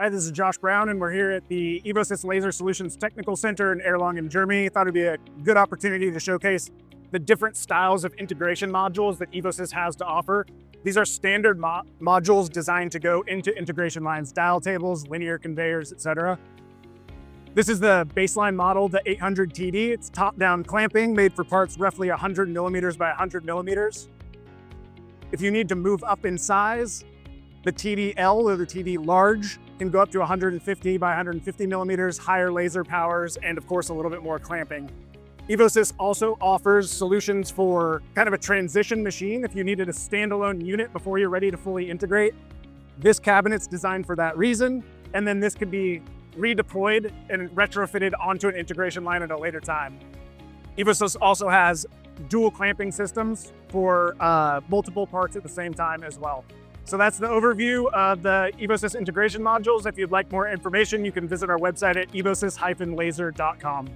Hi, this is Josh Brown, and we're here at the Evosys Laser Solutions Technical Center in Erlangen, Germany. Thought it'd be a good opportunity to showcase the different styles of integration modules that Evosys has to offer. These are standard modules designed to go into integration lines, dial tables, linear conveyors, etc. This is the baseline model, the 800 TD. It's top-down clamping made for parts roughly 100 millimeters by 100 millimeters. If you need to move up in size, the TDL or the TD large can go up to 150 by 150 millimeters, higher laser powers, and of course a little bit more clamping. Evosys also offers solutions for kind of a transition machine if you needed a standalone unit before you're ready to fully integrate. This cabinet's designed for that reason, and then this could be redeployed and retrofitted onto an integration line at a later time. Evosys also has dual clamping systems for multiple parts at the same time as well. So that's the overview of the Evosys integration modules. If you'd like more information, you can visit our website at evosys-laser.com.